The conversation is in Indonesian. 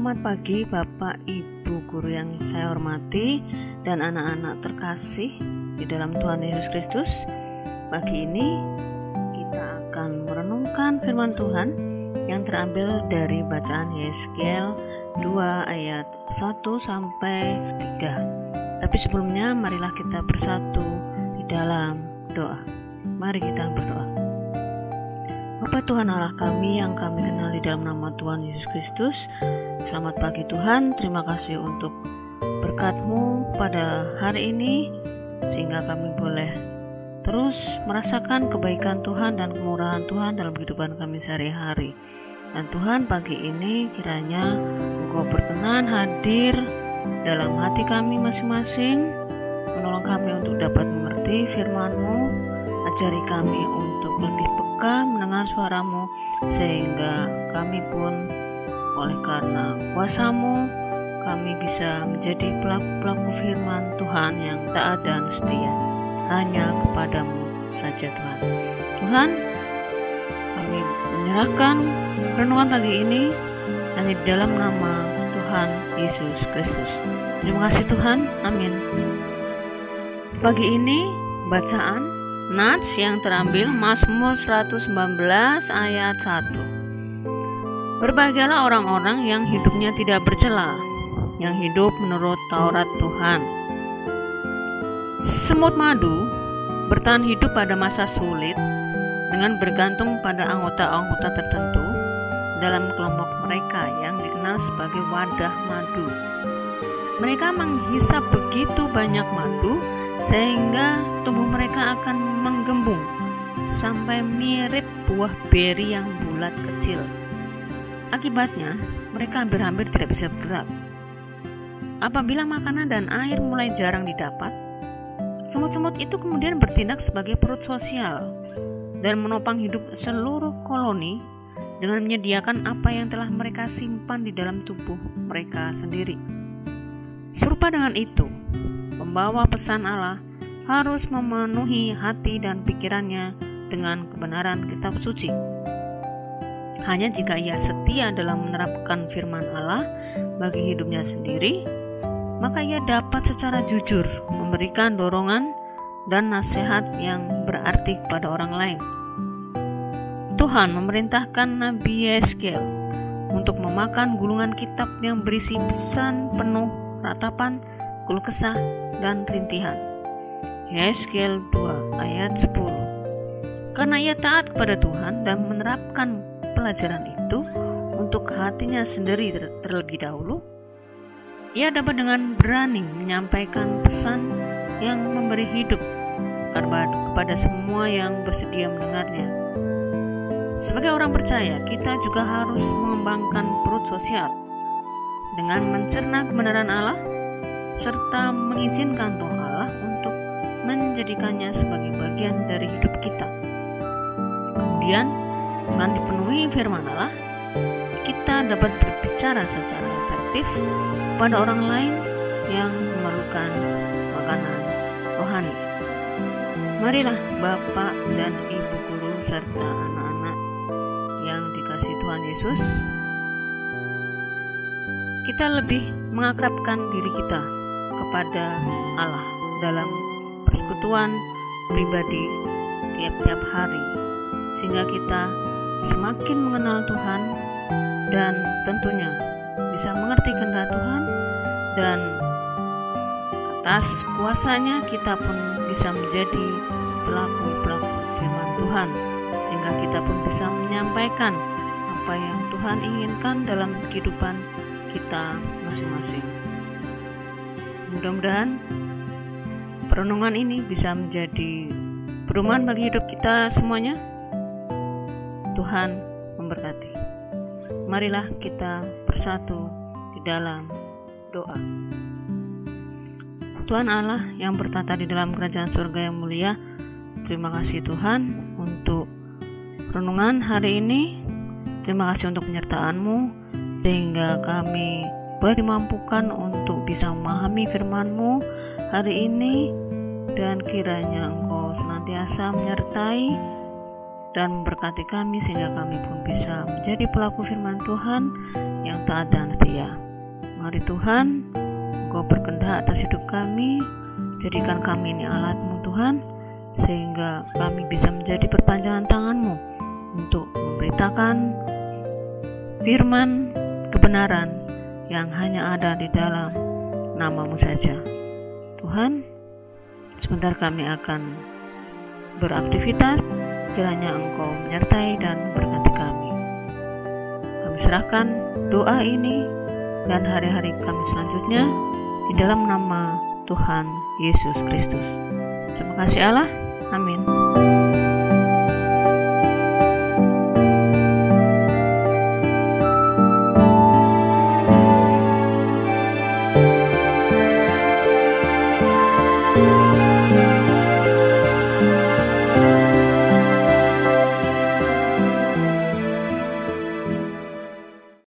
Selamat pagi Bapak Ibu Guru yang saya hormati dan anak-anak terkasih di dalam Tuhan Yesus Kristus. Pagi ini kita akan merenungkan firman Tuhan yang terambil dari bacaan Yeskiel 2 ayat 1 sampai 3. Tapi sebelumnya marilah kita bersatu di dalam doa. Mari kita berdoa. Bapa Tuhan Allah kami yang kami kenal di dalam nama Tuhan Yesus Kristus, selamat pagi Tuhan. Terima kasih untuk berkat-Mu pada hari ini, sehingga kami boleh terus merasakan kebaikan Tuhan dan kemurahan Tuhan dalam kehidupan kami sehari-hari. Dan Tuhan, pagi ini kiranya Engkau berkenan hadir dalam hati kami masing-masing, menolong kami untuk dapat mengerti firman-Mu, ajari kami untuk lebih peka mendengar suara-Mu, sehingga kami pun oleh karena kuasa-Mu kami bisa menjadi pelaku-pelaku firman Tuhan yang taat dan setia hanya kepada-Mu saja Tuhan. Tuhan, kami menyerahkan renungan pagi ini hanya di dalam nama Tuhan Yesus Kristus. Terima kasih Tuhan, amin. Pagi ini bacaan Nats yang terambil Mazmur 119 ayat 1. Berbahagialah orang-orang yang hidupnya tidak bercela, yang hidup menurut Taurat Tuhan. Semut madu bertahan hidup pada masa sulit dengan bergantung pada anggota-anggota tertentu dalam kelompok mereka yang dikenal sebagai wadah madu. Mereka menghisap begitu banyak madu sehingga tubuh mereka akan menggembung sampai mirip buah beri yang bulat kecil. Akibatnya, mereka hampir-hampir tidak bisa bergerak. Apabila makanan dan air mulai jarang didapat, semut-semut itu kemudian bertindak sebagai perut sosial dan menopang hidup seluruh koloni dengan menyediakan apa yang telah mereka simpan di dalam tubuh mereka sendiri. Serupa dengan itu, pembawa pesan Allah harus memenuhi hati dan pikirannya dengan kebenaran kitab suci. Hanya jika ia setia dalam menerapkan firman Allah bagi hidupnya sendiri, maka ia dapat secara jujur memberikan dorongan dan nasihat yang berarti kepada orang lain. Tuhan memerintahkan Nabi Yeskiel untuk memakan gulungan kitab yang berisi pesan penuh ratapan, keluh kesah, dan rintihan. Yeskiel 2 ayat 10. Karena ia taat kepada Tuhan dan menerapkan pelajaran itu untuk hatinya sendiri terlebih dahulu, ia dapat dengan berani menyampaikan pesan yang memberi hidup kepada semua yang bersedia mendengarnya. Sebagai orang percaya, kita juga harus mengembangkan perut sosial dengan mencerna kebenaran Allah serta mengizinkan Roh Allah untuk menjadikannya sebagai bagian dari hidup kita. Kemudian, dengan dipenuhi firman Allah, kita dapat berbicara secara efektif pada orang lain yang memerlukan makanan rohani. Marilah Bapak dan Ibu guru serta anak-anak yang dikasihi Tuhan Yesus, kita lebih mengakrabkan diri kita kepada Allah dalam persekutuan pribadi tiap-tiap hari, sehingga kita semakin mengenal Tuhan dan tentunya bisa mengerti kehendak Tuhan, dan atas kuasanya kita pun bisa menjadi pelaku-pelaku firman Tuhan, sehingga kita pun bisa menyampaikan apa yang Tuhan inginkan dalam kehidupan kita masing-masing. Mudah-mudahan perenungan ini bisa menjadi perumahan bagi hidup kita semuanya. Tuhan memberkati. Marilah kita bersatu di dalam doa. Tuhan Allah yang bertata di dalam kerajaan surga yang mulia, terima kasih Tuhan untuk renungan hari ini. Terima kasih untuk penyertaan-Mu, sehingga kami boleh dimampukan untuk bisa memahami firman-Mu hari ini, dan kiranya Engkau senantiasa menyertai dan memberkati kami sehingga kami pun bisa menjadi pelaku firman Tuhan yang taat dan setia. Mari Tuhan, Engkau berkehendak atas hidup kami, jadikan kami ini alat-Mu Tuhan, sehingga kami bisa menjadi perpanjangan tangan-Mu untuk memberitakan firman kebenaran yang hanya ada di dalam nama-Mu saja. Tuhan, sebentar kami akan beraktivitas, kiranya Engkau menyertai dan memberkati kami. Kami serahkan doa ini dan hari-hari kami selanjutnya di dalam nama Tuhan Yesus Kristus. Terima kasih Allah. Amin.